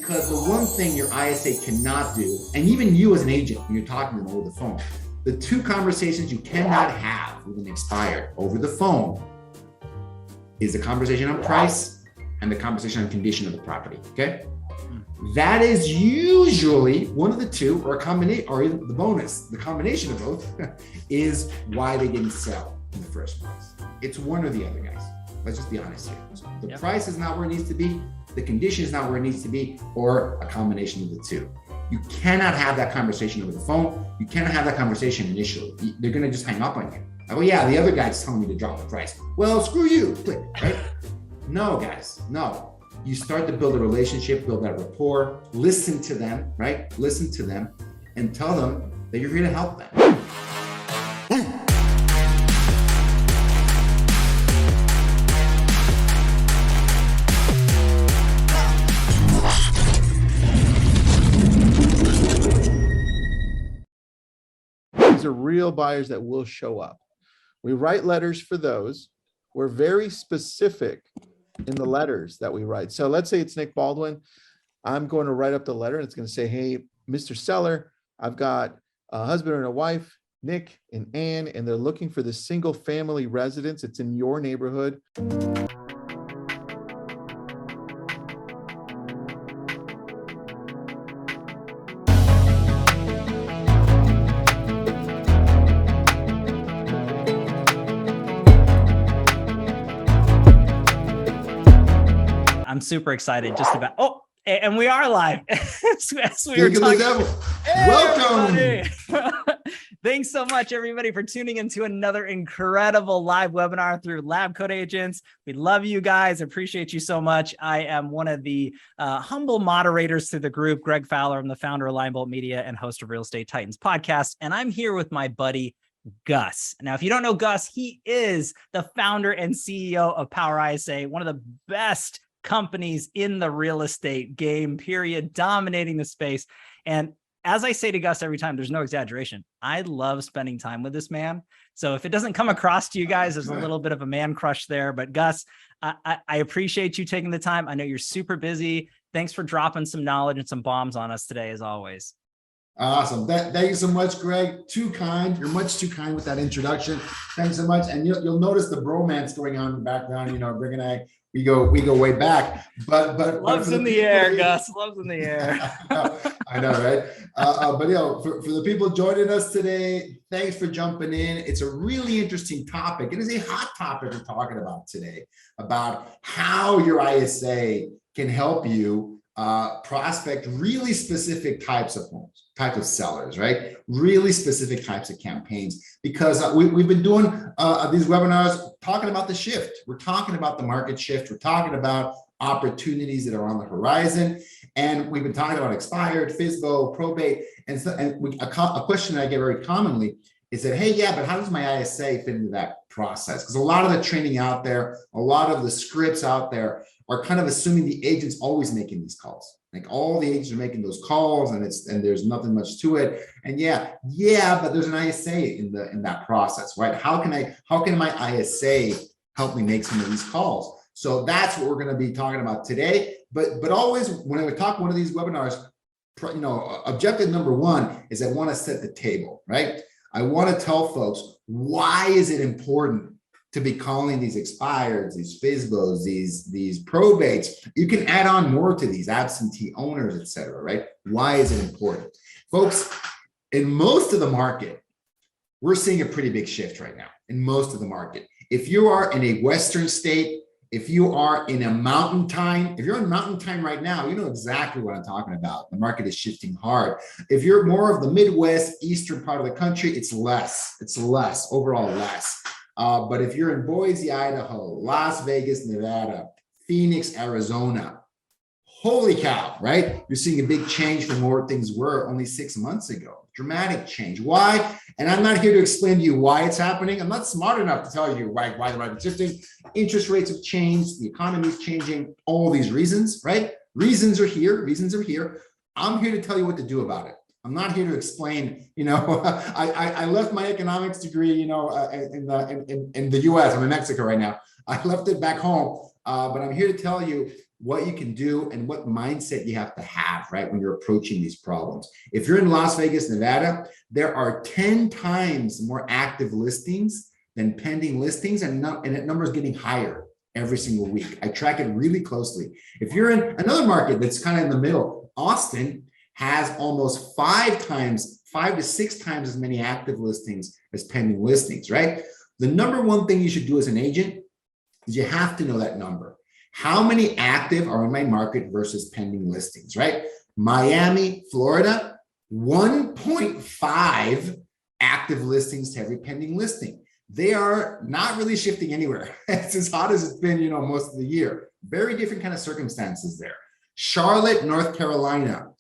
Because the one thing your ISA cannot do, and even you as an agent, when you're talking to them over the phone, the two conversations you cannot have with an expired over the phone is the conversation on price and the conversation on condition of the property, okay? That is usually one of the two, or a combination, or the bonus, the combination of both is why they didn't sell in the first place. It's one or the other, guys. Let's just be honest here. The price is not where it needs to be, the condition is not where it needs to be, or a combination of the two. You cannot have that conversation over the phone. You cannot have that conversation initially. They're gonna just hang up on you. Oh yeah, the other guy's telling me to drop the price. Well, screw you, click, right? No, guys, no. You start to build a relationship, build that rapport, listen to them, right? Listen to them and tell them that you're here to help them. These are real buyers that will show up. We write letters for those. We're very specific in the letters that we write. So let's say it's Nick Baldwin. I'm going to write up the letter and it's going to say, hey, Mr. Seller, I've got a husband and a wife, Nick and Ann, and they're looking for this single family residence. It's in your neighborhood. I'm super excited just about, and we are live. as we were talking. Hey, welcome. Thanks so much, everybody, for tuning into another incredible live webinar through LabCoatAgents. We love you guys. Appreciate you so much. I am one of the humble moderators to the group, Greg Fowler. I'm the founder of Linebolt Media and host of Real Estate Titans podcast. And I'm here with my buddy, Gus. Now, if you don't know Gus, he is the founder and CEO of PowerISA, one of the best companies in the real estate game, period, dominating the space. And as I say to Gus every time, there's no exaggeration. I love spending time with this man. So if it doesn't come across to you guys, there's a little bit of a man crush there. But Gus, I appreciate you taking the time. I know you're super busy. Thanks for dropping some knowledge and some bombs on us today, as always. Awesome. Thank you so much, Greg. Too kind. You're much too kind with that introduction. Thanks so much. And you'll notice the bromance going on in the background. You know, Greg and I, we go way back. But love's in the air, Gus. Love's in the air. I know, right? But you know, for the people joining us today, thanks for jumping in. It's a really interesting topic. It is a hot topic we're talking about today, about how your ISA can help you prospect really specific types of homes, types of sellers, right? Really specific types of campaigns, because we've been doing these webinars talking about the shift. We're talking about the market shift. We're talking about opportunities that are on the horizon. And we've been talking about expired, FSBO, probate. And a question I get very commonly is that, hey, yeah, but how does my ISA fit into that process? Because a lot of the training out there, a lot of the scripts out there are kind of assuming the agent's always making these calls. Like all the agents are making those calls, and there's nothing much to it. And yeah, but there's an ISA in that process, right? How can my ISA help me make some of these calls? So that's what we're going to be talking about today. But always when I talk one of these webinars, you know, objective number one is I want to set the table, right? I want to tell folks, why is it important to be calling these expireds, these FSBOs, these probates? You can add on more to these absentee owners, et cetera, right? Why is it important? Folks, in most of the market, we're seeing a pretty big shift right now in most of the market. If you are in a Western state, if you are in a mountain time, if you're in mountain time right now, you know exactly what I'm talking about. The market is shifting hard. If you're more of the Midwest, Eastern part of the country, it's less, overall less. But if you're in Boise, Idaho, Las Vegas, Nevada, Phoenix, Arizona, holy cow, right? You're seeing a big change from where things were only 6 months ago. Dramatic change. Why? And I'm not here to explain to you why it's happening. I'm not smart enough to tell you why the market's shifting. Interest rates have changed. The economy is changing. All these reasons, right? Reasons are here. I'm here to tell you what to do about it. I'm not here to explain, you know, I left my economics degree, you know, in the US. I'm in Mexico right now. I left it back home, but I'm here to tell you what you can do and what mindset you have to have, right, when you're approaching these problems. If you're in Las Vegas, Nevada, there are 10 times more active listings than pending listings, and that number is getting higher every single week. I track it really closely. If you're in another market that's kind of in the middle, Austin has almost 5 to 6 times as many active listings as pending listings, right? The number one thing you should do as an agent is you have to know that number. How many active are in my market versus pending listings, right? Miami, Florida, 1.5 active listings to every pending listing. They are not really shifting anywhere. It's as hot as it's been, most of the year. Very different kind of circumstances there. Charlotte, North Carolina,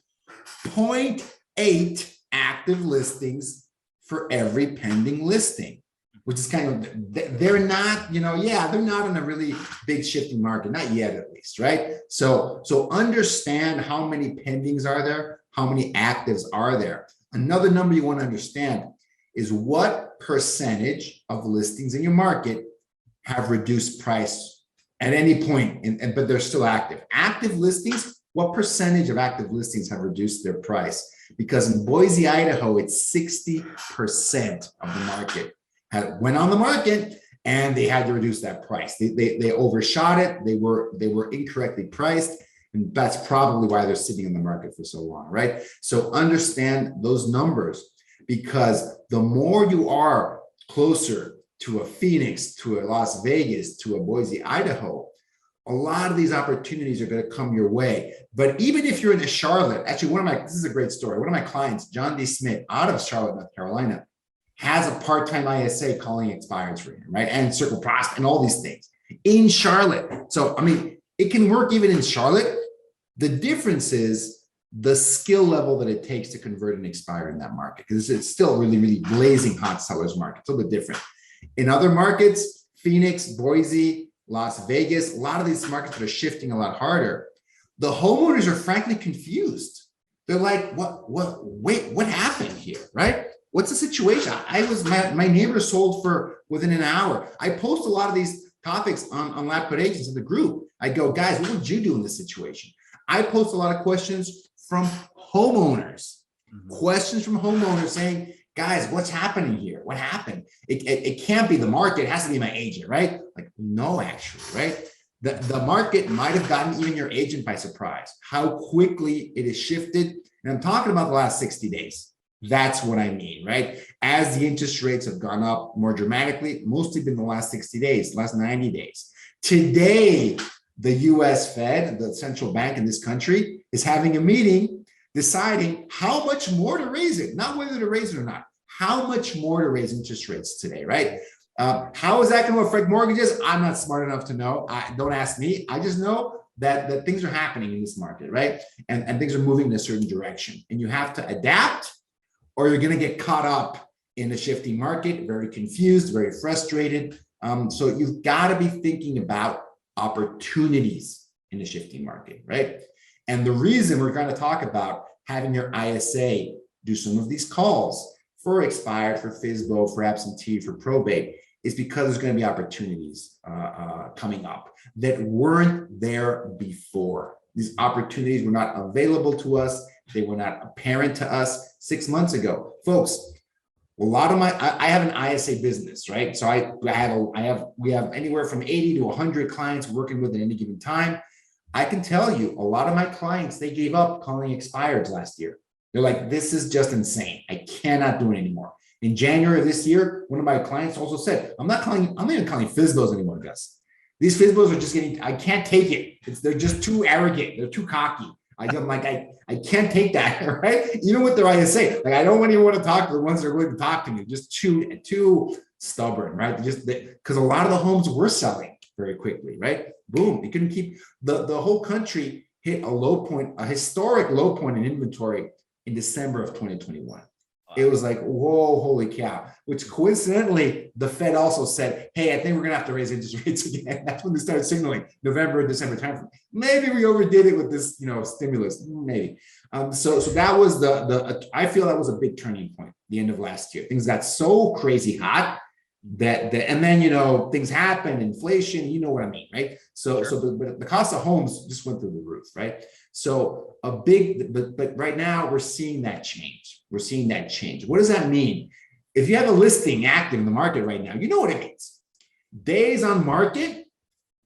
0.8 active listings for every pending listing, which is kind of, they're not, they're not in a really big shifting market, not yet at least, right? So understand how many pendings are there, how many actives are there. Another number you want to understand is what percentage of listings in your market have reduced price at any point, but they're still active. Active listings, what percentage of active listings have reduced their price? Because in Boise, Idaho, it's 60% of the market went on the market and they had to reduce that price. They overshot it. They were incorrectly priced. And that's probably why they're sitting in the market for so long, right? So understand those numbers, because the more you are closer to a Phoenix, to a Las Vegas, to a Boise, Idaho, a lot of these opportunities are going to come your way. But even if you're in a Charlotte, actually, this is a great story. One of my clients, John D. Smith, out of Charlotte, North Carolina, has a part-time ISA calling expireds for him, right? And circle prospect and all these things in Charlotte. So, it can work even in Charlotte. The difference is the skill level that it takes to convert an expired in that market, because it's still really, really blazing hot sellers market. It's a little bit different. In other markets, Phoenix, Boise, Las Vegas, a lot of these markets that are shifting a lot harder, the homeowners are frankly confused. They're like, what happened here, right? What's the situation? My neighbor sold for within an hour. I post a lot of these topics on LabCoatAgents in the group. I go, guys, what would you do in this situation? I post a lot of questions from homeowners, questions from homeowners saying, guys, what's happening here? What happened? It can't be the market. It has to be my agent, right? Like, no, actually, right? The market might have gotten even your agent by surprise, how quickly it has shifted. And I'm talking about the last 60 days. That's what I mean, right? As the interest rates have gone up more dramatically, mostly been the last 60 days, last 90 days. Today, the US Fed, the central bank in this country, is having a meeting deciding how much more to raise it, not whether to raise it or not, how much more to raise interest rates today, right? How is that going to affect mortgages? I'm not smart enough to know. Don't ask me. I just know that things are happening in this market, right? And things are moving in a certain direction. And you have to adapt, or you're going to get caught up in a shifting market, very confused, very frustrated. So you've got to be thinking about opportunities in a shifting market, right? And the reason we're going to talk about having your ISA do some of these calls for expired, for FSBO, for absentee, for probate, is because there's going to be opportunities coming up that weren't there before. These opportunities were not available to us. They were not apparent to us 6 months ago. Folks, a lot of I have an ISA business, right? So we have anywhere from 80 to 100 clients working with at any given time. I can tell you, a lot of my clients, they gave up calling expireds last year. They're like, this is just insane. I cannot do it anymore. In January of this year, one of my clients also said, I'm not even calling FSBOs anymore, Gus. These FSBOs are just I can't take it. They're just too arrogant. They're too cocky. I'm like, I can't take that, right? Even with their ISA, like, I don't even want to talk to the ones that are willing to talk to me. Just too stubborn, right? Because a lot of the homes were selling very quickly, right? Boom, you couldn't keep, the whole country hit a low point, a historic low point in inventory in December of 2021. It was like, whoa, holy cow, which coincidentally, the Fed also said, hey, I think we're going to have to raise interest rates again. That's when they started signaling November, December timeframe. Maybe we overdid it with this, stimulus, maybe. So that was I feel that was a big turning point, the end of last year. Things got so crazy hot and then, things happen, inflation, you know what I mean, right? So the cost of homes just went through the roof, right? So but right now we're seeing that change. We're seeing that change. What does that mean? If you have a listing active in the market right now, you know what it means. Days on market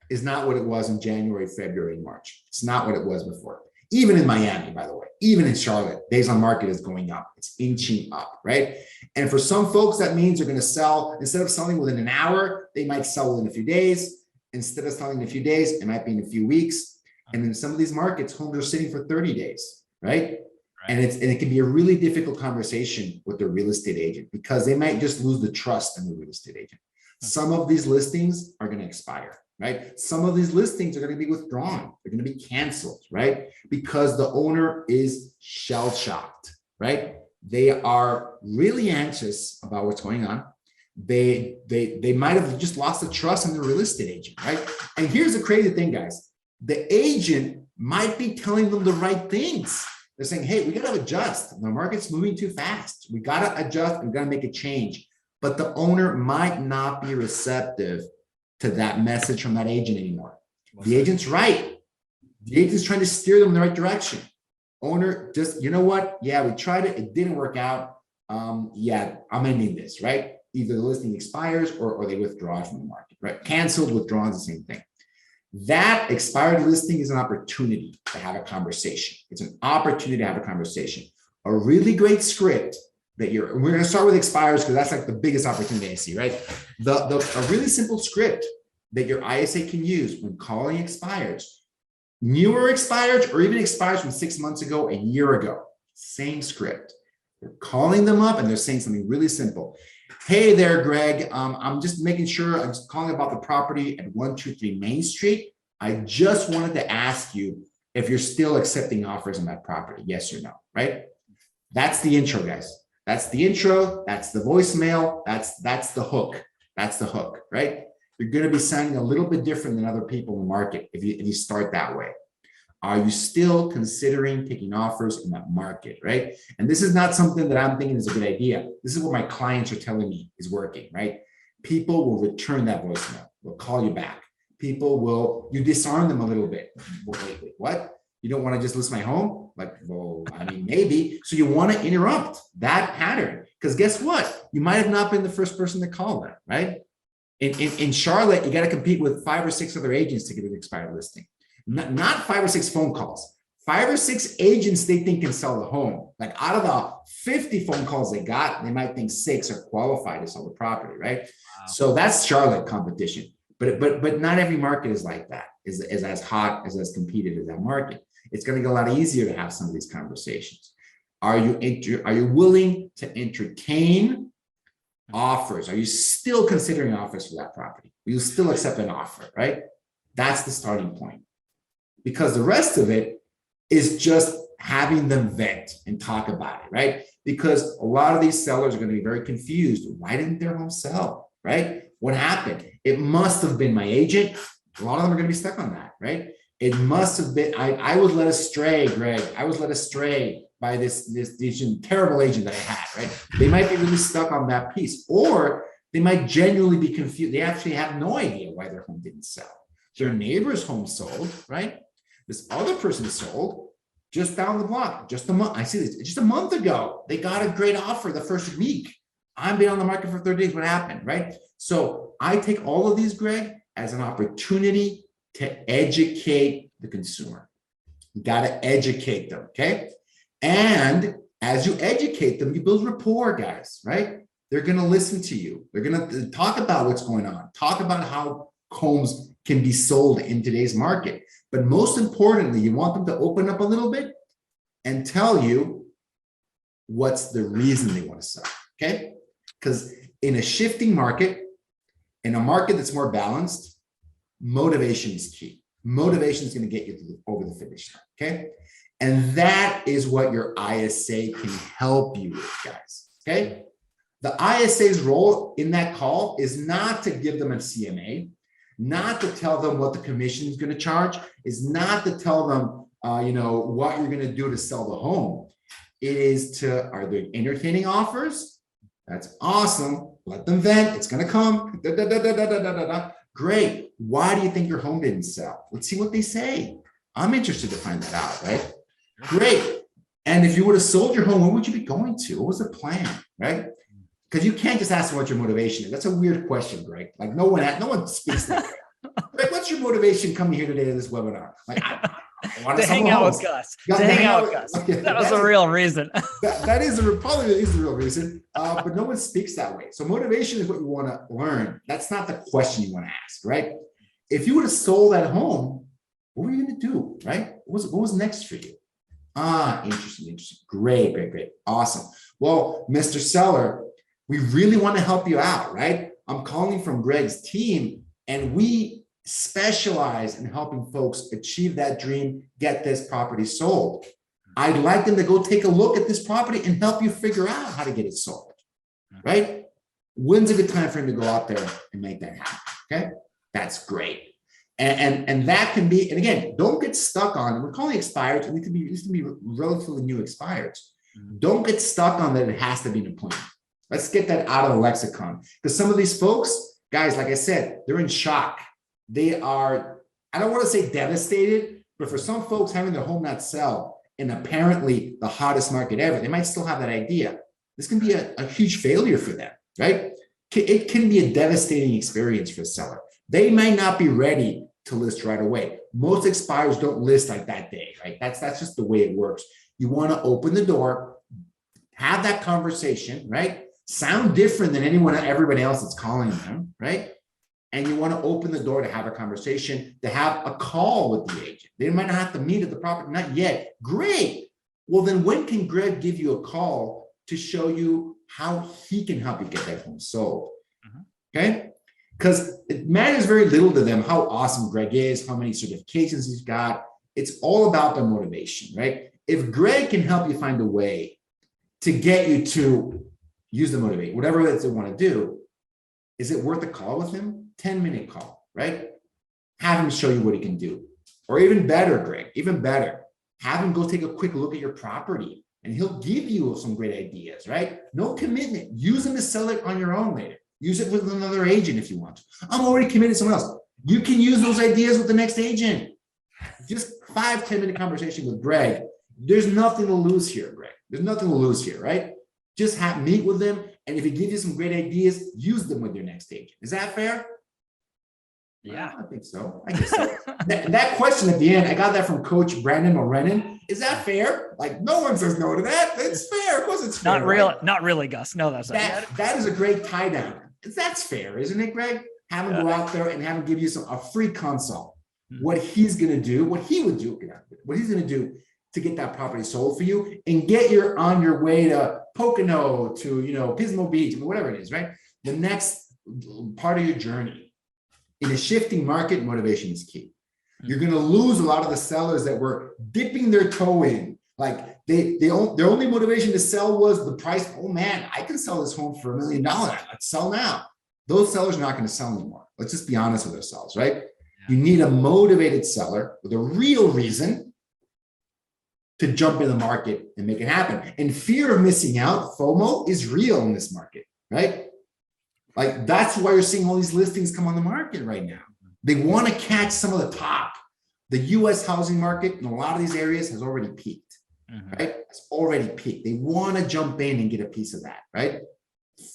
is not what it was in January, February, and March. It's not what it was before. Even in Miami, by the way, even in Charlotte, days on market is going up. It's inching up, right? And for some folks, that means they're going to sell, instead of selling within an hour, they might sell within a few days. Instead of selling in a few days, it might be in a few weeks. And in some of these markets, homes are sitting for 30 days, right? And it can be a really difficult conversation with the real estate agent because they might just lose the trust in the real estate agent. Some of these listings are going to expire, right? Some of these listings are going to be withdrawn. They're going to be canceled, right? Because the owner is shell-shocked, right? They are really anxious about what's going on. They might have just lost the trust in the real estate agent, right? And here's the crazy thing, guys. The agent might be telling them the right things. They're saying, hey, we got to adjust. The market's moving too fast. We got to adjust. We got to make a change. But the owner might not be receptive to that message from that agent anymore. The agent's right. The agent's trying to steer them in the right direction. Owner just, you know what? Yeah, we tried it. It didn't work out. Yeah, I'm ending this, right? Either the listing expires or they withdraw from the market, right? Canceled, withdrawn is the same thing. That expired listing is an opportunity to have a conversation. It's an opportunity to have a conversation. A really great script that we're going to start with expires because that's like the biggest opportunity I see, right? A really simple script that your ISA can use when calling expires, newer expires, or even expires from 6 months ago, a year ago, same script. They're calling them up and they're saying something really simple. Hey there, Greg. I'm just making sure, I'm just calling about the property at 123 Main Street. I just wanted to ask you if you're still accepting offers on that property, yes or no, right? That's the intro, guys. That's the intro. That's the voicemail. That's the hook. That's the hook, right? You're going to be sounding a little bit different than other people in the market if you start that way. Are you still considering taking offers in that market, right? And this is not something that I'm thinking is a good idea. This is what my clients are telling me is working, right? People will return that voicemail. They'll call you back. You disarm them a little bit. Wait, what? You don't want to just list my home? Like, well, I mean, maybe. So you want to interrupt that pattern because guess what? You might have not been the first person to call them, right? In Charlotte, you got to compete with 5 or 6 other agents to get an expired listing. Not 5 or 6 phone calls, 5 or 6 agents they think can sell the home. Like out of the 50 phone calls they got, they might think 6 are qualified to sell the property, right? Wow. So that's Charlotte competition. But not every market is like that, is as hot, as competed as that market. It's going to get a lot easier to have some of these conversations. Are you willing to entertain offers? Are you still considering offers for that property? Will you still accept an offer, right? That's the starting point. Because the rest of it is just having them vent and talk about it, right? Because a lot of these sellers are going to be very confused. Why didn't their home sell, right? What happened? It must have been my agent. A lot of them are going to be stuck on that, right? It must have been, I was led astray, Greg. I was led astray by this agent, terrible agent that I had, right? They might be really stuck on that piece, or they might genuinely be confused. They actually have no idea why their home didn't sell. Their neighbor's home sold, right? This other person sold just down the block, just a month. I see this just a month ago. They got a great offer the first week. I've been on the market for 30 days. What happened, right? So I take all of these, Greg, as an opportunity to educate the consumer. You got to educate them, okay? And as you educate them, you build rapport, guys, right? They're going to listen to you. They're going to talk about what's going on, talk about how homes can be sold in today's market. But most importantly, you want them to open up a little bit and tell you what's the reason they want to sell, okay? Because in a shifting market, in a market that's more balanced, motivation is key. Motivation is going to get you over the finish line, okay? And that is what your ISA can help you with, guys, okay? The ISA's role in that call is not to give them a CMA, not to tell them what the commission is going to charge, is not to tell them, what you're going to do to sell the home. It is are they entertaining offers? That's awesome. let them vent. It's going to come. Da, da, da, da, da, da, da, da. Great. Why do you think your home didn't sell? Let's see what they say. I'm interested to find that out, right? Great. And if you would have sold your home, where would you be going to? What was the plan, right? Because you can't just ask what your motivation is. That's a weird question, Greg. Like no one speaks that way. Greg, what's your motivation coming here today to this webinar? Like I want to hang out with Gus. To hang out with Gus. Okay, that was the real reason. that is probably is the real reason. But no one speaks that way. So motivation is what you want to learn. That's not the question you want to ask, right? If you would have sold that home, what were you going to do, right? What was next for you? Interesting. Great. Awesome. Well, Mr. Seller, we really want to help you out, right? I'm calling from Greg's team, and we specialize in helping folks achieve that dream, get this property sold. I'd like them to go take a look at this property and help you figure out how to get it sold, right? When's a good time for him to go out there and make that happen, okay? That's great. And that can be, and again, don't get stuck on, we're calling expireds, and these can be relatively new expireds. Don't get stuck on that it has to be an appointment. Let's get that out of the lexicon. Because some of these folks, guys, like I said, they're in shock. They are, I don't want to say devastated, but for some folks having their home not sell in apparently the hottest market ever, they might still have that idea. This can be a huge failure for them, right? It can be a devastating experience for a seller. They might not be ready to list right away. Most expirers don't list like that day, right? That's just the way it works. You want to open the door, have that conversation, right? Sound different than everybody else that's calling them, right? And you want to open the door to have a conversation, to have a call with the agent. They might not have to meet at the property, not yet. Great. Well, then when can Greg give you a call to show you how he can help you get that home sold? Okay? Because it matters very little to them how awesome Greg is, how many certifications he's got. It's all about the motivation, right? If Greg can help you find a way to get you to use the motivate, whatever it is they want to do, is it worth a call with him? 10-minute call, right? Have him show you what he can do. Or even better, Greg, even better, have him go take a quick look at your property and he'll give you some great ideas, right? No commitment. Use him to sell it on your own later. Use it with another agent if you want to. I'm already committed to someone else. You can use those ideas with the next agent. Just 5-10-minute conversation with Greg. There's nothing to lose here, Greg. There's nothing to lose here, right? Just meet with them. And if he gives you some great ideas, use them with your next agent. Is that fair? Yeah, I think so. I guess so. that question at the end, I got that from Coach Brandon Morenin. Is that fair? Like no one says no to that. It's fair. Of course it's fair. Not real, right? Not really, Gus. No, that's not. That is a great tie down. That's fair, isn't it, Greg? Have him go out there and have him give you a free consult. What he's going to do, what he would do, what he's going to do to get that property sold for you and get you on your way to Pocono, to Pismo Beach, whatever it is, right? The next part of your journey. In a shifting market, motivation is key. You're going to lose a lot of the sellers that were dipping their toe in. Like their only motivation to sell was the price. Oh man, I can sell this home for $1 million. Let's sell now. Those sellers are not going to sell anymore. Let's just be honest with ourselves, right? Yeah. You need a motivated seller with a real reason to jump in the market and make it happen. And fear of missing out, FOMO, is real in this market, right? Like that's why you're seeing all these listings come on the market right now. They want to catch some of the top. The US housing market in a lot of these areas has already peaked, right? It's already peaked. They want to jump in and get a piece of that, right?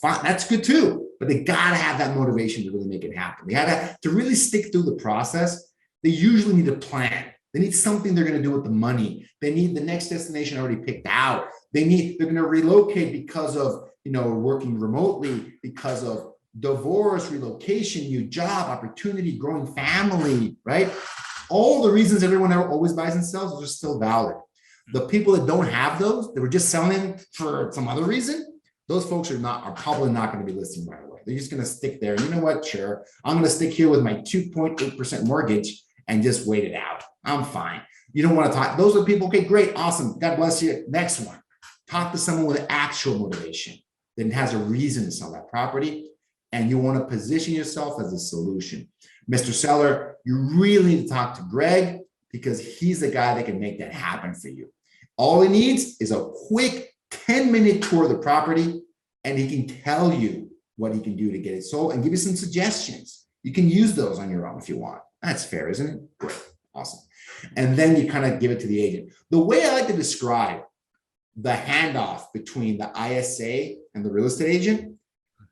Fine, that's good too, but they got to have that motivation to really make it happen. They got to really stick through the process. They usually need a plan. They need something they're going to do with the money. They need the next destination already picked out. They're going to relocate because of working remotely, because of divorce, relocation, new job, opportunity, growing family, right? All the reasons everyone always buys and sells are still valid. The people that don't have those, that were just selling for some other reason, those folks are probably not going to be listing right away. They're just going to stick there. You know what? Sure. I'm going to stick here with my 2.8% mortgage and just wait it out. I'm fine. You don't want to talk. Those are the people. Okay, great. Awesome. God bless you. Next one. Talk to someone with actual motivation that has a reason to sell that property. And you want to position yourself as a solution. Mr. Seller, you really need to talk to Greg because he's the guy that can make that happen for you. All he needs is a quick 10-minute tour of the property, and he can tell you what he can do to get it sold and give you some suggestions. You can use those on your own if you want. That's fair, isn't it? Great, awesome. And then you kind of give it to the agent. The way I like to describe the handoff between the ISA and the real estate agent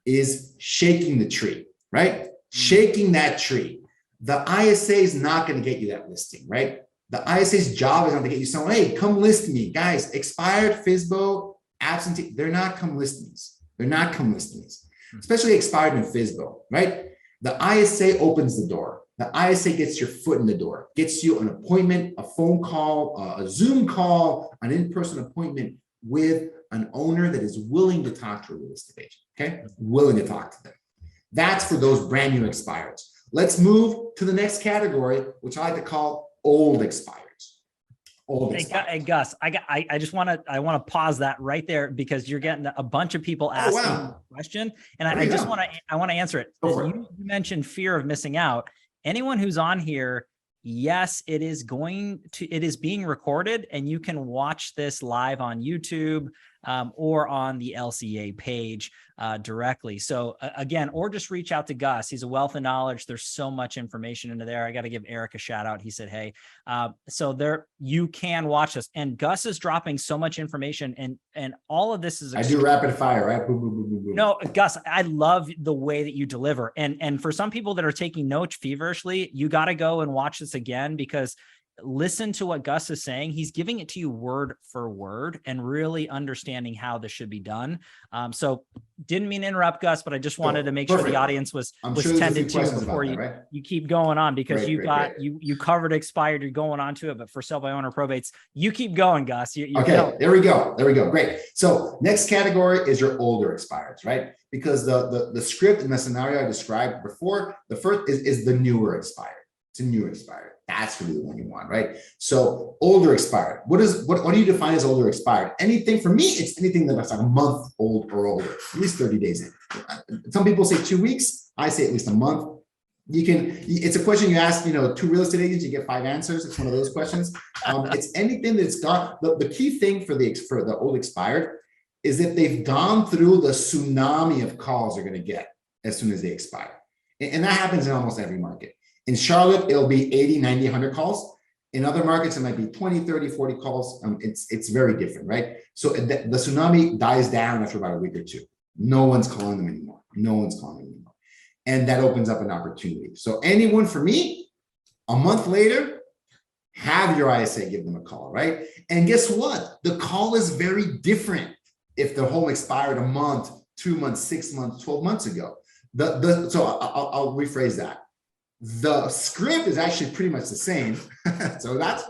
is shaking the tree, right? Shaking that tree. The ISA is not going to get you that listing, right? The ISA's job is not to get you someone, hey, come list me. Guys, expired, FSBO, absentee, they're not come listings. They're not come listings, especially expired and FSBO, right? The ISA opens the door. The ISA gets your foot in the door, gets you an appointment, a phone call, a Zoom call, an in-person appointment with an owner that is willing to talk to a real estate agent, okay? Willing to talk to them. That's for those brand new expireds. Let's move to the next category, which I like to call old expireds. Hey Gus, I just want to pause that right there because you're getting a bunch of people asking the question, and I just want to answer it. You mentioned fear of missing out. Anyone who's on here, yes, it is being recorded, and you can watch this live on YouTube or on the LCA page directly. So again, or just reach out to Gus. He's a wealth of knowledge. There's so much information into there. I got to give Eric a shout out. He said, hey, so there you can watch this, and Gus is dropping so much information, and all of this is. I do rapid fire, right? Boom, boom, boom, boom, boom. No, Gus, I love the way that you deliver. And for some people that are taking notes feverishly, you got to go and watch this again, because listen to what Gus is saying. He's giving it to you word for word and really understanding how this should be done. So didn't mean to interrupt, Gus, but I just wanted to make sure the audience was tended to before you keep going on, because you covered expired, you're going on to it, but for sell by owner probates, you keep going, Gus. Okay, there we go. Great. So next category is your older expireds, right? Because the script and the scenario I described before, the first is the newer expired. It's a new expired. That's really the one you want, right? So older expired. What do you define as older expired? Anything, for me, it's anything that's like a month old or older, at least 30 days in. Some people say 2 weeks. I say at least a month. It's a question you ask, 2 real estate agents, you get 5 answers. It's one of those questions. It's anything that's got, the key thing for the old expired is that they've gone through the tsunami of calls they're going to get as soon as they expire. And that happens in almost every market. In Charlotte, it'll be 80, 90, 100 calls. In other markets, it might be 20, 30, 40 calls. It's very different, right? So the tsunami dies down after about a week or 2. No one's calling them anymore. And that opens up an opportunity. So anyone, for me, a month later, have your ISA give them a call, right? And guess what? The call is very different if the home expired a month, 2 months, 6 months, 12 months ago. So I'll rephrase that. The script is actually pretty much the same. So that's,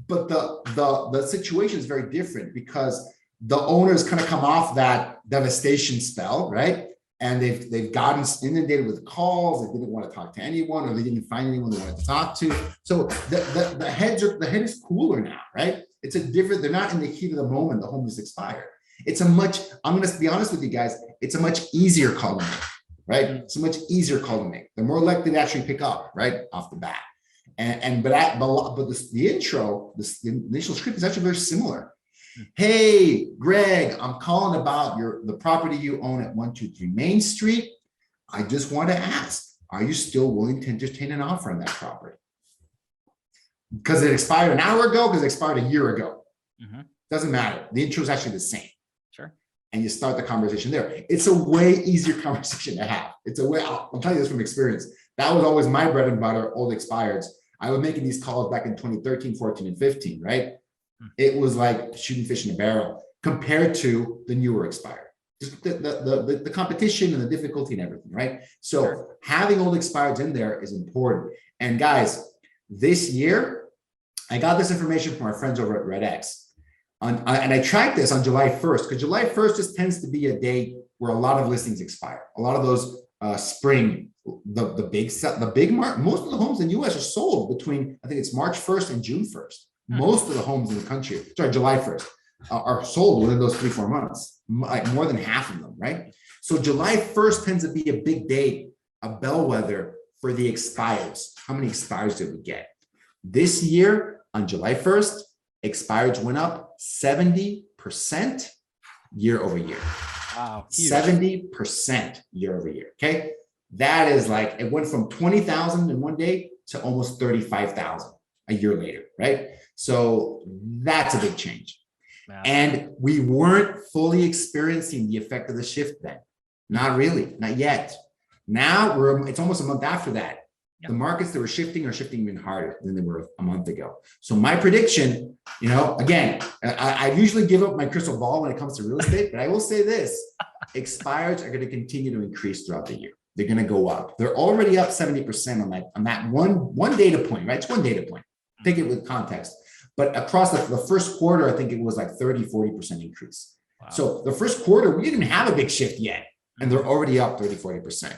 but the situation is very different because the owners kind of come off that devastation spell, right? And they've gotten inundated with calls. They didn't want to talk to anyone, or they didn't find anyone they wanted to talk to. So the head is cooler now, right? It's a different, they're not in the heat of the moment, the home is expired. It's a much, I'm going to be honest with you guys, it's a much easier call to make. Right? It's a much easier call to make. They're more likely to actually pick up right off the bat. But the intro, the initial script is actually very similar. Hey, Greg, I'm calling about the property you own at 123 Main Street. I just want to ask, are you still willing to entertain an offer on that property? Because it expired an hour ago, because it expired a year ago. Doesn't matter. The intro is actually the same. Sure. And you start the conversation there. It's a way easier conversation to have. It's a way, I'll tell you this from experience. That was always my bread and butter, old expireds. I was making these calls back in 2013, 14, and 15, right? It was like shooting fish in a barrel compared to the newer expired. Just the competition and the difficulty and everything, right? So having old expireds in there is important. And guys, this year, I got this information from our friends over at RedX. And I tracked this on July 1st, because July 1st just tends to be a day where a lot of listings expire. A lot of those spring, most of the homes in the US are sold between, I think it's March 1st and June 1st. Most of the homes in the country, July 1st, are sold within those 3-4 months, like more than half of them, right? So July 1st tends to be a big day, a bellwether for the expires. How many expires did we get? This year, on July 1st, expireds went up 70% year over year. Wow. Huge. 70% year over year. Okay. That is like, it went from 20,000 in one day to almost 35,000 a year later. Right. So that's a big change. Massive. And we weren't fully experiencing the effect of the shift then. Not really, not yet. Now it's almost a month after that. Yep. The markets that were shifting are shifting even harder than they were a month ago. So my prediction, again, I usually give up my crystal ball when it comes to real estate, but I will say this: expireds are going to continue to increase throughout the year. They're going to go up. They're already up 70% on that one data point, right? It's one data point. Take it with context. But across the first quarter, I think it was like 30-40% increase. Wow. So the first quarter, we didn't have a big shift yet, and they're already up 30-40%.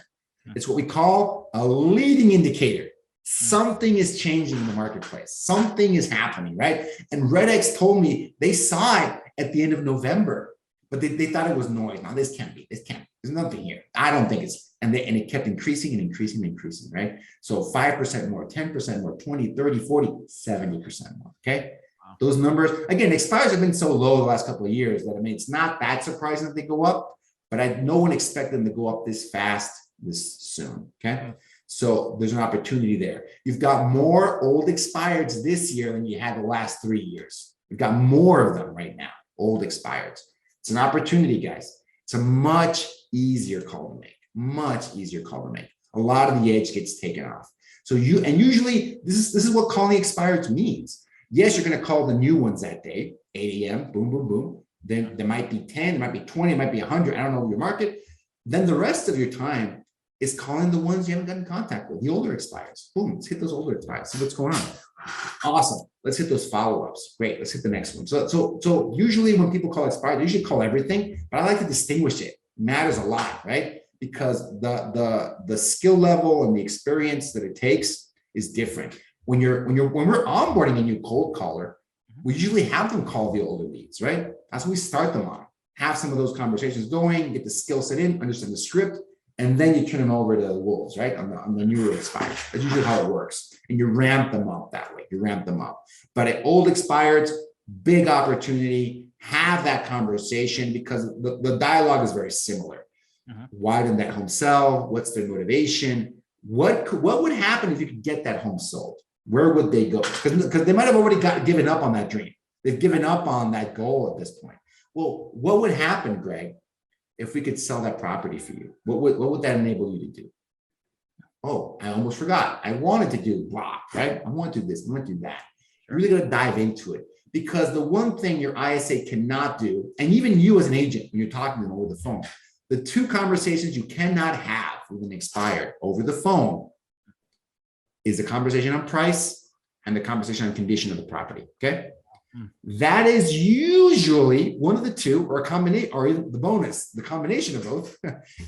It's what we call a leading indicator. Something is changing in the marketplace. Something is happening, right? And RedX told me they saw it at the end of November, but they thought it was noise. Now this can't be. There's nothing here. I don't think it's, and it kept increasing and increasing and increasing, right? So 5% more, 10% more, 20, 30, 40, 70% more, okay? Wow. Those numbers, again, expires have been so low the last couple of years that, it's not that surprising that they go up, but no one expected them to go up this fast this soon, okay? So there's an opportunity there. You've got more old expireds this year than you had the last 3 years. You've got more of them right now, old expireds. It's an opportunity, guys. It's a much easier call to make, much easier call to make. A lot of the edge gets taken off. So usually this is what calling expireds means. Yes, you're going to call the new ones that day, 8 a.m., boom, boom, boom. Then there might be 10, there might be 20, it might be 100. I don't know your market. Then the rest of your time is calling the ones you haven't gotten in contact with, the older expires. Boom, let's hit those older expires. See what's going on. Awesome. Let's hit those follow-ups. Great. Let's hit the next one. So usually when people call expired, they usually call everything, but I like to distinguish it. It matters a lot, right? Because the skill level and the experience that it takes is different. When we're onboarding a new cold caller, we usually have them call the older leads, right? That's what we start them on. Have some of those conversations going, get the skill set in, understand the script, and then you turn them over to the wolves, right? On the newer expired. That's usually how it works. And you ramp them up that way. You ramp them up. But at old expireds, big opportunity. Have that conversation because the dialogue is very similar. Why didn't that home sell? What's their motivation? What would happen if you could get that home sold? Where would they go? Because they might have already given up on that dream. They've given up on that goal at this point. Well, what would happen, Greg, if we could sell that property for you? What would that enable you to do? Oh, I almost forgot. I wanted to do blah, right? I want to do this. I want to do that. You're really going to dive into it because the one thing your ISA cannot do, and even you as an agent, when you're talking to them over the phone, the two conversations you cannot have with an expired over the phone is the conversation on price and the conversation on condition of the property, okay? That is usually one of the two, or a combination, or even the bonus, the combination of both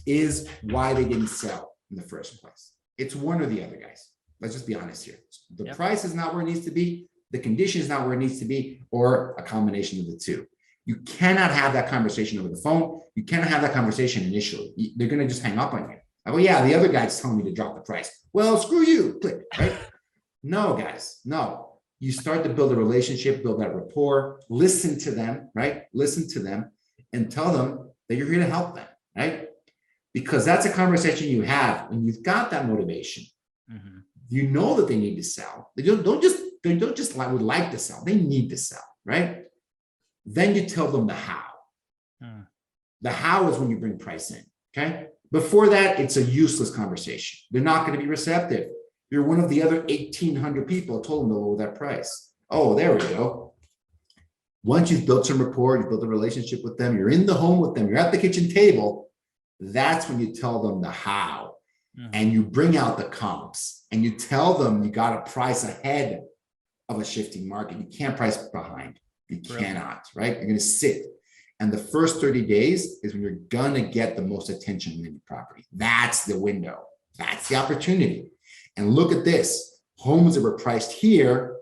is why they didn't sell in the first place. It's one or the other, guys. Let's just be honest here. The price is not where it needs to be. The condition is not where it needs to be, or a combination of the two. You cannot have that conversation over the phone. You cannot have that conversation initially. They're going to just hang up on you. Oh yeah, the other guy's telling me to drop the price. Well, screw you, click, right? No, guys, no. You start to build a relationship, build that rapport, listen to them, right? Listen to them and tell them that you're here to help them, right? Because that's a conversation you have when you've got that motivation. You know that they need to sell. They don't just would like to sell. They need to sell, right? Then you tell them the how. The how is when you bring price in, okay? Before that, it's a useless conversation. They're not going to be receptive. You're one of the other 1,800 people who told them to lower that price. Oh, there we go. Once you've built some rapport, you've built a relationship with them, you're in the home with them, you're at the kitchen table, that's when you tell them the how. And you bring out the comps and you tell them you got to price ahead of a shifting market. You can't price behind. You cannot, right? You're going to sit. And the first 30 days is when you're going to get the most attention in your property. That's the window. That's the opportunity. And look at this. Homes that were priced here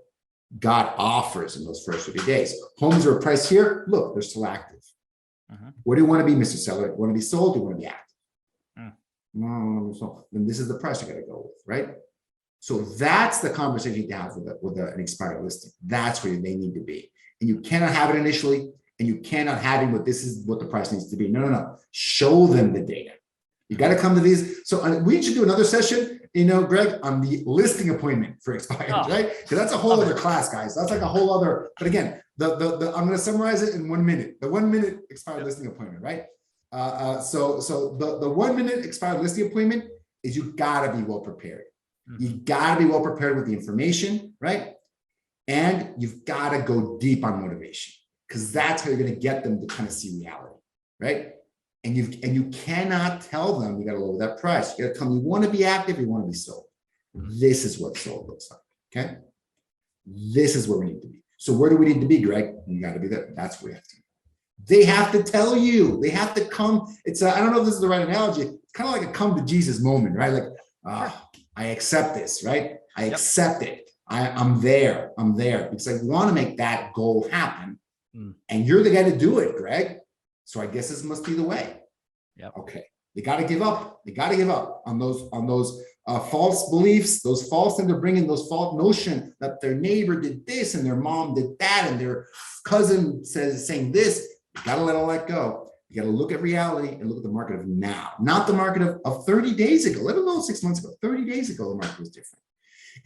got offers in those first 30 days. Homes that were priced here, look, they're still active. What do you want to be, Mr. Seller? You want to be sold? You want to be active? No, so then this is the price you got to go with, right? So that's the conversation you have with an expired listing. That's where they need to be. And you cannot have it initially, and you cannot have him with this is what the price needs to be. No. Show them the data. You got to come to these. So we should do another session, Greg, on the listing appointment for expireds, right? Because that's a whole other class, guys. That's like a whole other, but again, I'm going to summarize it in 1 minute. The 1 minute expired listing appointment, right? So the 1 minute expired listing appointment is you got to be well prepared. You got to be well prepared with the information, right? And you've got to go deep on motivation, because that's how you're going to get them to kind of see reality, right? And you cannot tell them you got to lower that price. You got to tell them you want to be active, you want to be sold. This is what sold looks like. Okay. This is where we need to be. So where do we need to be, Greg? You got to be there. That's where we have to be. They have to tell you. They have to come. It's I don't know if this is the right analogy. It's kind of like a come to Jesus moment, right? Like, I accept this, right? I accept it. I'm there. I'm there because I want to make that goal happen. And you're the guy to do it, Greg. So I guess this must be the way. Okay. They got to give up. They got to give up on those false beliefs, those false things they're bringing, those false notion that their neighbor did this and their mom did that and their cousin saying this. You got to let all that go. You got to look at reality and look at the market of now, not the market of 30 days ago, let alone 6 months ago. 30 days ago, the market was different.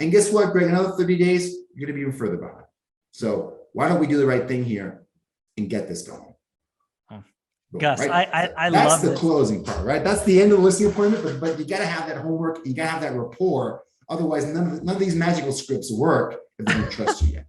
And guess what, Greg? Another 30 days, you're going to be even further behind. So why don't we do the right thing here and get this going? Gus, right? I that's love the closing part, right? That's the end of the listing appointment, but you got to have that homework. You got to have that rapport. Otherwise, none of these magical scripts work if they don't trust you yet.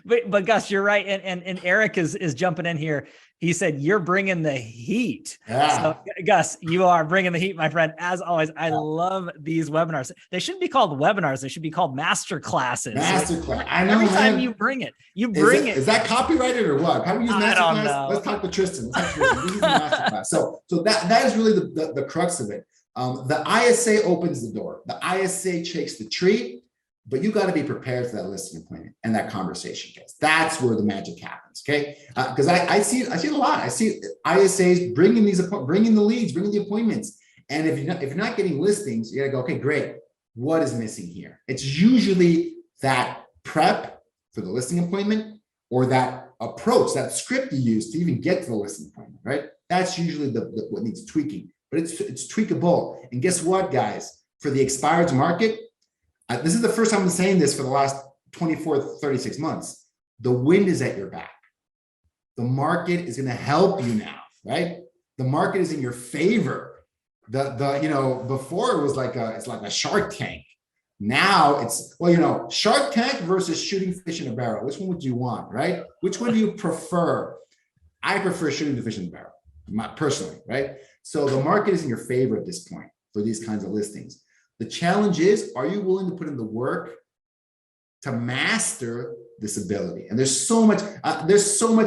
but Gus, you're right. And Eric is jumping in here. He said, you're bringing the heat. Yeah. So Gus, you are bringing the heat, my friend. As always, I love these webinars. They shouldn't be called webinars. They should be called master classes. Masterclass. I know, every time man. you bring it, Is that copyrighted or what? How do we use masterclass? Let's talk to Tristan. We use the masterclass. So that is really the crux of it. The ISA opens the door. The ISA shakes the tree. But you got to be prepared for that listing appointment and that conversation, guys. That's where the magic happens, okay? Because I see it a lot. I see ISAs bringing the leads, bringing the appointments, and if you're not getting listings, you got to go, okay, great. What is missing here? It's usually that prep for the listing appointment or that approach, that script you use to even get to the listing appointment, right? That's usually what needs tweaking, but it's tweakable. And guess what, guys? For the expireds market. This is the first time I'm saying this for the last 24, 36 months. The wind is at your back. The market is going to help you now, right? The market is in your favor. Before it was it's like a Shark Tank. Now it's, Shark Tank versus shooting fish in a barrel. Which one would you want, right? Which one do you prefer? I prefer shooting the fish in the barrel, personally, right? So the market is in your favor at this point for these kinds of listings. The challenge is, are you willing to put in the work to master this ability? And there's so much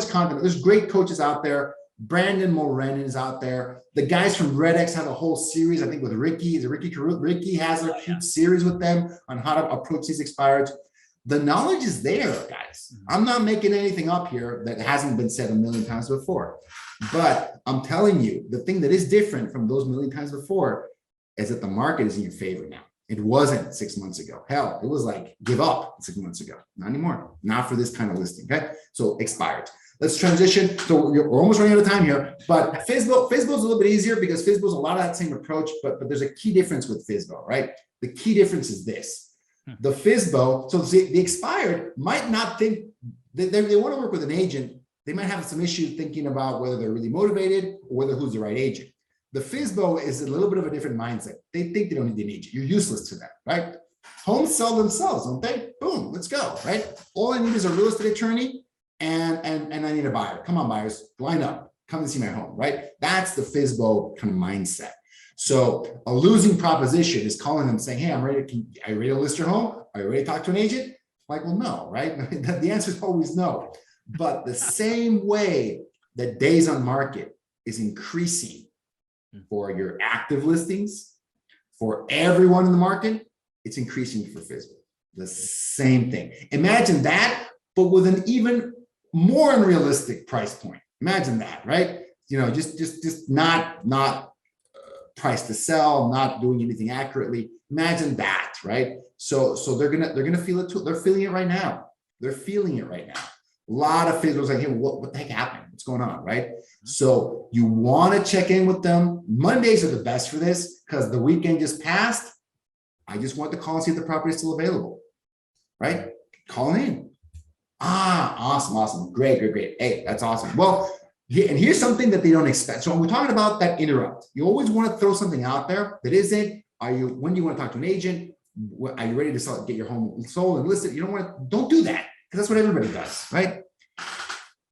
content. There's great coaches out there. Brandon Morenin is out there. The guys from RedX have a whole series, I think, with Ricky. Ricky has a huge series with them on how to approach these expireds. The knowledge is there, guys. I'm not making anything up here that hasn't been said a million times before. But I'm telling you, the thing that is different from those million times before is that the market is in your favor now. It wasn't 6 months ago. Hell, it was like give up 6 months ago. Not anymore. Not for this kind of listing. Okay. So expired. Let's transition. So we're almost running out of time here. But FSBO is a little bit easier because FSBO is a lot of that same approach, but there's a key difference with FSBO, right? The key difference is this. The FSBO, so the expired might not think they want to work with an agent. They might have some issue thinking about whether they're really motivated or whether who's the right agent. The FSBO is a little bit of a different mindset. They think they don't need an agent. You're useless to them, right? Homes sell themselves, don't they? Boom, let's go, right? All I need is a real estate attorney and I need a buyer. Come on, buyers, line up, come and see my home, right? That's the FSBO kind of mindset. So a losing proposition is calling them saying, hey, are you ready to list your home? Are you ready to talk to an agent? Like, well, no, right? The answer is always no. But the same way that days on market is increasing for your active listings, for everyone in the market, it's increasing for FSBO. The same thing. Imagine that, but with an even more unrealistic price point. Imagine that, right? Just not price to sell, not doing anything accurately. Imagine that, right? So they're gonna feel it too. They're feeling it right now. They're feeling it right now. A lot of FSBOs like, hey, what the heck happened? What's going on, right? So you want to check in with them. Mondays are the best for this because the weekend just passed. I just want to call and see if the property is still available, right? Call in. Awesome. Great. Hey, that's awesome. Well, and here's something that they don't expect. So when we're talking about that interrupt, you always want to throw something out there that isn't, when do you want to talk to an agent? Are you ready to sell, get your home sold and listed? You don't do that because that's what everybody does, right?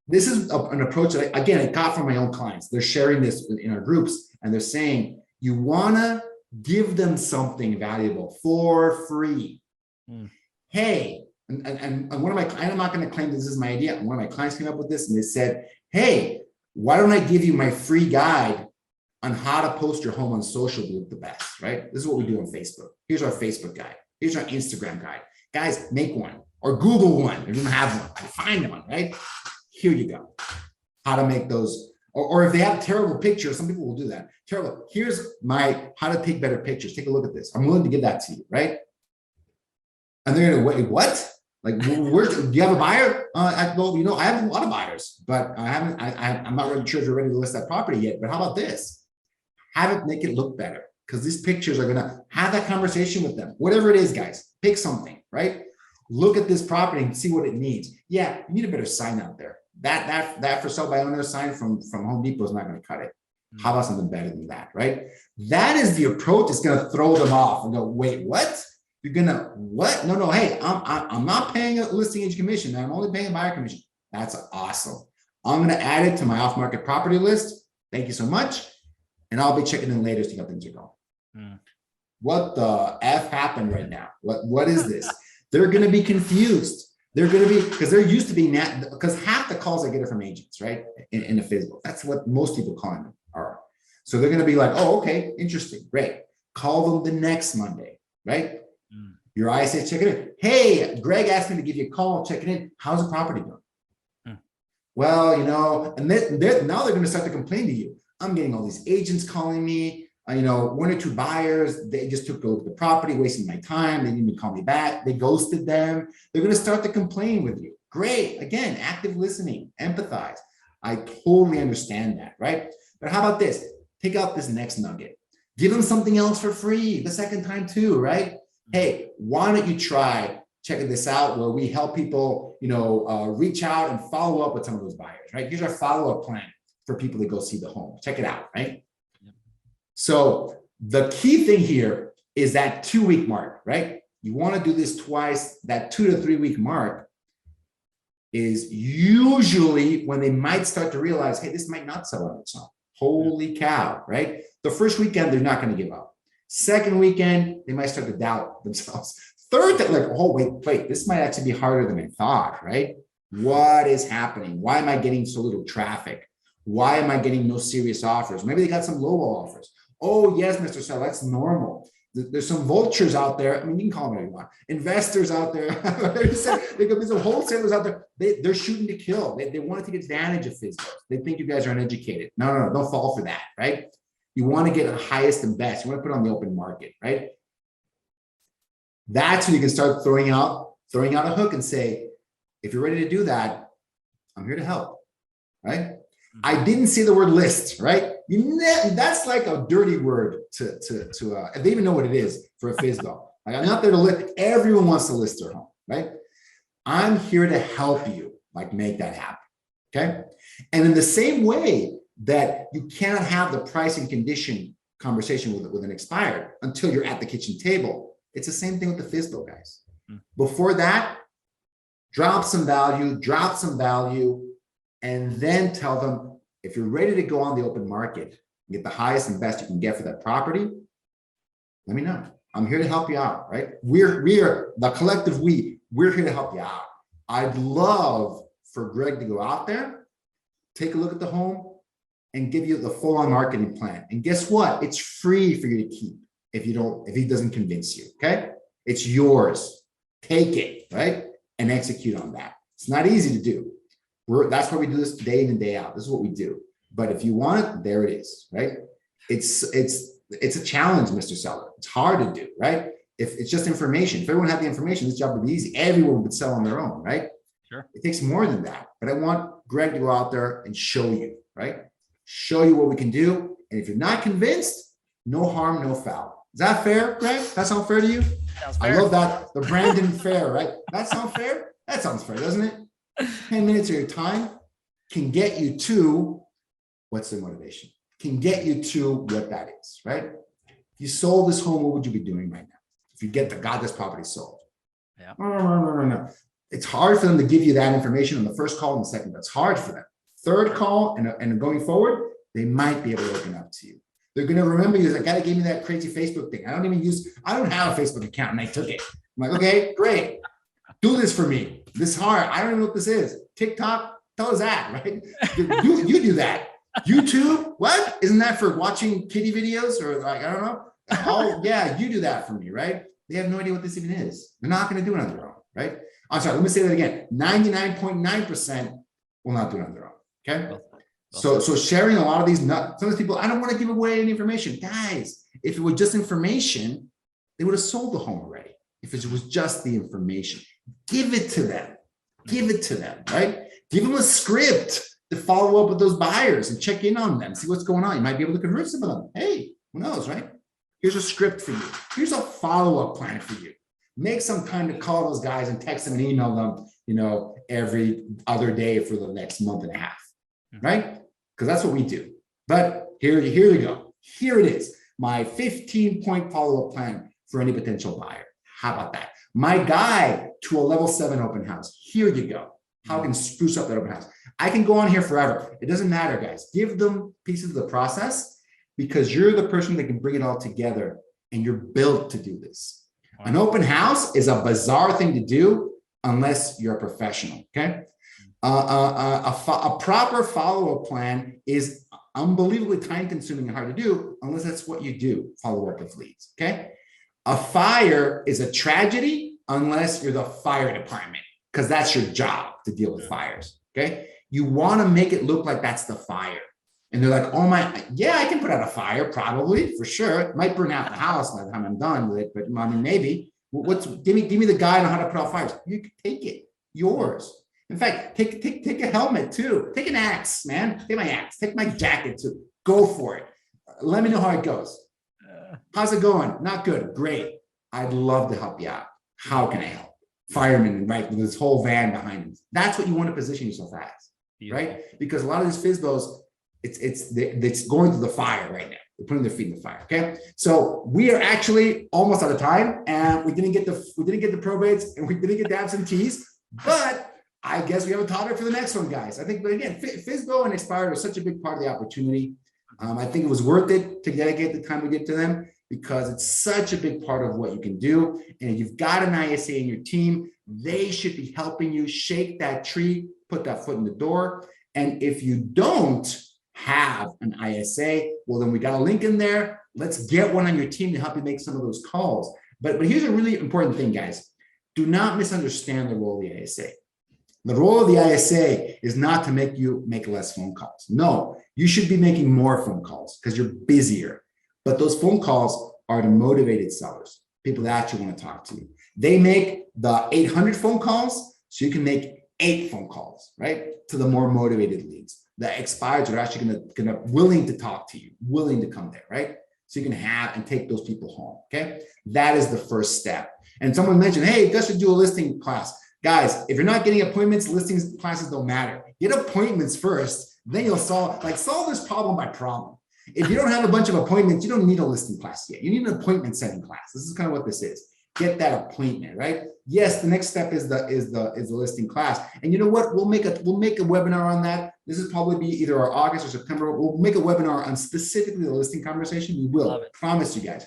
This is an approach that I got from my own clients. They're sharing this in our groups and they're saying, you want to give them something valuable for free. Hey, and one of my, I'm not going to claim this is my idea. One of my clients came up with this and they said, hey, why don't I give you my free guide on how to post your home on social to look the best, right? This is what we do on Facebook. Here's our Facebook guide. Here's our Instagram guide. Guys, make one or Google one if you don't have one. Find one, right? Here you go. How to make those, or if they have terrible pictures, some people will do that. Terrible. Here's my how to take better pictures. Take a look at this. I'm willing to give that to you, right? And they're gonna wait, what? Like, do you have a buyer? Well, I have a lot of buyers, but I'm not really sure if you're ready to list that property yet. But how about this? Have it make it look better because these pictures are gonna have that conversation with them. Whatever it is, guys, pick something, right? Look at this property and see what it needs. Yeah, you need a better sign out there. That for sale by owner sign from Home Depot is not going to cut it. How about something better than that, right? That is the approach that's going to throw them off and go, wait, what? You're gonna what? No, hey, I'm not paying a listing agent commission. I'm only paying a buyer commission. That's awesome. I'm going to add it to my off-market property list. Thank you so much. And I'll be checking in later to see how things are going. What the F happened right now? What is this? They're going to be confused. They're going to be, because they're used to being that, because half the calls I get are from agents, right? In the FSBO. That's what most people call them are. So they're going to be like, oh, okay, interesting, great. Call them the next Monday, right? Your ISA check it in. Hey, Greg asked me to give you a call, check it in. How's the property going? Well, and now they're going to start to complain to you. I'm getting all these agents calling me. One or two buyers, they just took a look at the property, wasting my time. They didn't even call me back. They ghosted them. They're going to start to complain with you. Great. Again, active listening, empathize. I totally understand that, right? But how about this? Take out this next nugget. Give them something else for free the second time too, right? Hey, why don't you try checking this out where we help people, reach out and follow up with some of those buyers, right? Here's our follow-up plan for people to go see the home. Check it out, right? So the key thing here is that 2-week mark, right? You want to do this twice. That 2 to 3 week mark is usually when they might start to realize, hey, this might not sell on its own. Holy cow, right? The first weekend, they're not going to give up. Second weekend, they might start to doubt themselves. Third, like, oh, wait, this might actually be harder than I thought, right? What is happening? Why am I getting so little traffic? Why am I getting no serious offers? Maybe they got some lowball offers. Oh, yes, Mr. Seller, that's normal. There's some vultures out there. I mean, you can call them what you want. Investors out there. There's some wholesalers out there. They're shooting to kill. They want to take advantage of FSBOs. They think you guys are uneducated. No, don't fall for that, right? You want to get the highest and best. You want to put it on the open market, right? That's when you can start throwing out a hook and say, if you're ready to do that, I'm here to help, right? I didn't say the word list, right? That's like a dirty word to if they even know what it is for a FSBO. Like, I'm not there to list. Everyone wants to list their home, right? I'm here to help you, make that happen, okay? And in the same way that you cannot have the price and condition conversation with an expired until you're at the kitchen table, it's the same thing with the FSBO guys. Before that, drop some value, and then tell them, if you're ready to go on the open market and get the highest and best you can get for that property, let me know. I'm here to help you out, right? We're the collective we're here to help you out. I'd love for Greg to go out there, take a look at the home, and give you the full-on marketing plan. And guess what? It's free for you to keep if he doesn't convince you, okay? It's yours. Take it, right? And execute on that. It's not easy to do. That's why we do this day in and day out. This is what we do. But if you want it, there it is, right? It's a challenge, Mr. Seller. It's hard to do, right? If it's just information, if everyone had the information, this job would be easy. Everyone would sell on their own, right? Sure. It takes more than that. But I want Greg to go out there and show you, right? Show you what we can do. And if you're not convinced, no harm, no foul. Is that fair, Greg? That sound fair to you? Sounds fair. I love that. The Brandon fair, right? That sound fair? That sounds fair, doesn't it? 10 minutes of your time can get you to what's the motivation? Can get you to what that is, right? If you sold this home, what would you be doing right now? If you got this property sold. Yeah. No. It's hard for them to give you that information on the first call and the second. That's hard for them. Third call and going forward, they might be able to open up to you. They're going to remember you. That guy gave me that crazy Facebook thing. I don't have a Facebook account and I took it. I'm like, okay, great. Do this for me. This is hard. I don't even know what this is. TikTok, tell us that, right? You do that. YouTube, what? Isn't that for watching kitty videos or like, I don't know. Oh yeah, you do that for me, right? They have no idea what this even is. They're not going to do it on their own, right? I'm sorry, let me say that again. 99.9% will not do it on their own, okay? So sharing a lot of these some of these people, I don't want to give away any information. Guys, if it was just information, they would have sold the home already. If it was just the information, give it to them. Give it to them, right? Give them a script to follow up with those buyers and check in on them, see what's going on. You might be able to convert some of them. Hey, who knows, right? Here's a script for you. Here's a follow-up plan for you. Make some time to call those guys and text them and email them, every other day for the next month and a half, right? Because that's what we do. But here you go. Here it is. My 15-point follow-up plan for any potential buyer. How about that? My guide to a level 7 open house. Here you go. How I can spruce up that open house. I can go on here forever. It doesn't matter, guys. Give them pieces of the process because you're the person that can bring it all together and you're built to do this. An open house is a bizarre thing to do unless you're a professional, okay? A proper follow-up plan is unbelievably time-consuming and hard to do unless that's what you do, follow up with leads, okay? A fire is a tragedy unless you're the fire department because that's your job to deal with fires, okay? You want to make it look like that's the fire. And they're like, oh my, yeah, I can put out a fire, probably, for sure. It might burn out the house by the time I'm done with it, but I mean, maybe. Give me the guide on how to put out fires. You can take it, yours. In fact, take a helmet too. Take an axe, man. Take my axe. Take my jacket too. Go for it. Let me know how it goes. How's it going? Not good. Great. I'd love to help you out. How can I help? Fireman, right? With this whole van behind him. That's what you want to position yourself as, right? Because a lot of these FSBOs, it's going through the fire right now. They're putting their feet in the fire. Okay, so we are actually almost out of time, and we didn't get the probates, and we didn't get the absentees, but I guess we have a topic for the next one, guys. I think, but again, FSBO and expired are such a big part of the opportunity. I think it was worth it to dedicate the time we did to them because it's such a big part of what you can do. And if you've got an ISA in your team, they should be helping you shake that tree, put that foot in the door. And if you don't have an ISA, well, then we got a link in there. Let's get one on your team to help you make some of those calls. But here's a really important thing, guys. Do not misunderstand the role of the ISA. The role of the ISA is not to make you make less phone calls. No, you should be making more phone calls because you're busier. But those phone calls are to motivated sellers, people that actually want to talk to you. They make the 800 phone calls so you can make 8 phone calls, right? To the more motivated leads. The expireds are actually gonna willing to talk to you, willing to come there, right? So you can have and take those people home, okay? That is the first step. And someone mentioned, hey, you guys should do a listing class. Guys, if you're not getting appointments, listings classes don't matter. Get appointments first, then you'll solve this problem by problem. If you don't have a bunch of appointments, you don't need a listing class yet. You need an appointment setting class. This is kind of what this is. Get that appointment, right? Yes, the next step is the listing class. And you know what? We'll make a webinar on that. This will probably be either our August or September. We'll make a webinar on specifically the listing conversation. We will. Promise you guys.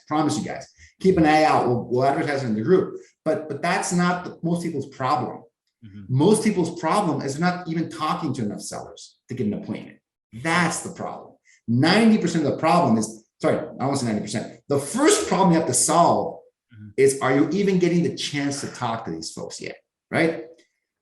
Keep an eye out. We'll advertise it in the group. But that's not most people's problem. Mm-hmm. Most people's problem is not even talking to enough sellers to get an appointment. That's the problem. 90% of the problem is, I won't say 90%. The first problem you have to solve is, are you even getting the chance to talk to these folks yet, right?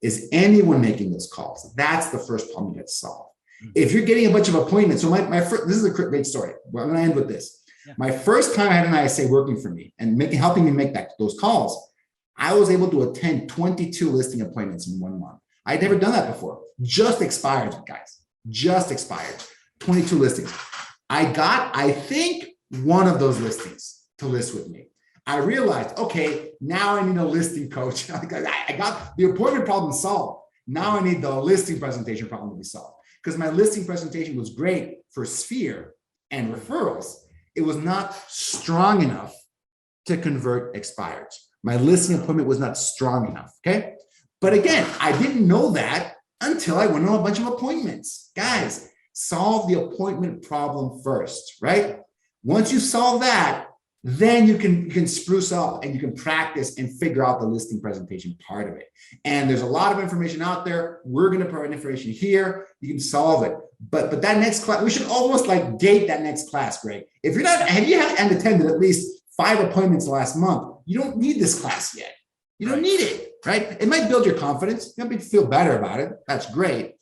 Is anyone making those calls? That's the first problem you have to solve. If you're getting a bunch of appointments, so this is a great story. I'm going to end with this. Yeah. My first time I had an ISA working for me and helping me make those calls, I was able to attend 22 listing appointments in 1 month. I'd never done that before. Just expired, guys. Just expired. 22 listings. I think, one of those listings to list with me. I realized, okay, now I need a listing coach. I got the appointment problem solved. Now I need the listing presentation problem to be solved. Because my listing presentation was great for Sphere and referrals. It was not strong enough to convert expireds. My listing appointment was not strong enough, okay? But again, I didn't know that until I went on a bunch of appointments. Guys, solve the appointment problem first, right? Once you solve that, then you can spruce up and you can practice and figure out the listing presentation part of it. And there's a lot of information out there. We're going to provide information here. You can solve it. But that next class, we should almost like gate that next class, Greg. If you're not, have you attended at least 5 appointments last month, you don't need this class yet. You don't need it, right? It might build your confidence. You might feel better about it. That's great.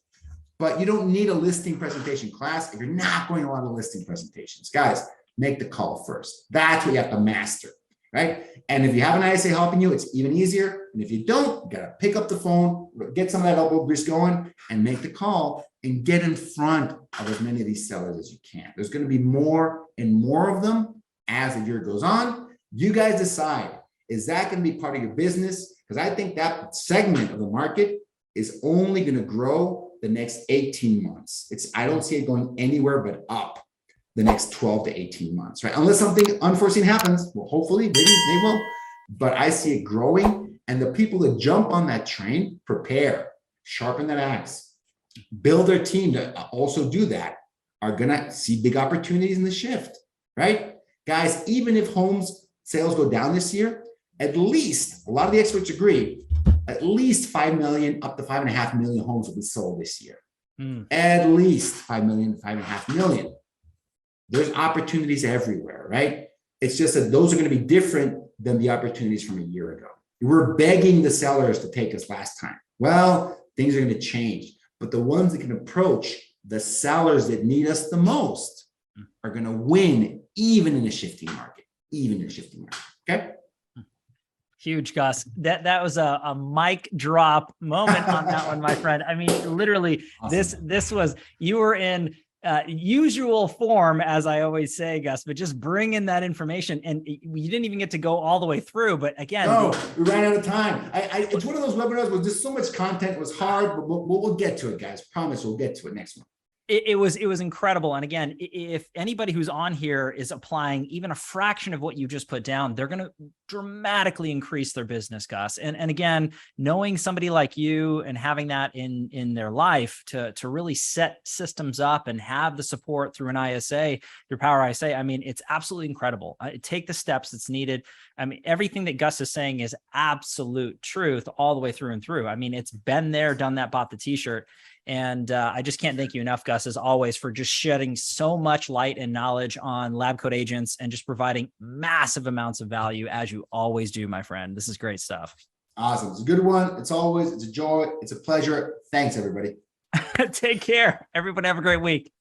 But you don't need a listing presentation class if you're not going to a lot of listing presentations. Guys, make the call first. That's what you have to master, right? And if you have an ISA helping you, it's even easier. And if you don't, you got to pick up the phone, get some of that elbow grease going and make the call and get in front of as many of these sellers as you can. There's going to be more and more of them as the year goes on. You guys decide, is that going to be part of your business? Because I think that segment of the market is only going to grow the next 18 months. I don't see it going anywhere but up the next 12 to 18 months, right? Unless something unforeseen happens. Well, hopefully maybe they will, but I see it growing. And the people that jump on that train, prepare, sharpen that axe, build their team to also do that, are gonna see big opportunities in the shift, right? Guys, even if homes sales go down this year, at least, a lot of the experts agree, at least 5 million up to 5.5 million homes will be sold this year. At least 5 million, 5.5 million. There's opportunities everywhere, right? It's just that those are going to be different than the opportunities from a year ago. We were begging the sellers to take us last time. Well, things are going to change, but the ones that can approach the sellers that need us the most are going to win, even in a shifting market, okay? Huge, Gus. That was a mic drop moment on that one, my friend. I mean, literally, awesome. This was, you were in usual form, as I always say, Gus, but just bring in that information, and you didn't even get to go all the way through. But again, we ran out of time. It's one of those webinars with just so much content. It was hard, but we'll get to it, guys. Promise we'll get to it next one. It was incredible. And again, if anybody who's on here is applying even a fraction of what you just put down, they're going to dramatically increase their business, Gus. And again, knowing somebody like you and having that in their life to really set systems up and have the support through an ISA, through PowerISA, I mean, it's absolutely incredible. Take the steps that's needed. I mean, everything that Gus is saying is absolute truth all the way through and through. I mean, it's been there, done that, bought the t-shirt. And I just can't thank you enough, Gus, as always, for just shedding so much light and knowledge on LabCoatAgents and just providing massive amounts of value, as you always do, my friend. This is great stuff. Awesome. It's a good one. It's a joy. It's a pleasure. Thanks, everybody. Take care. Everybody have a great week.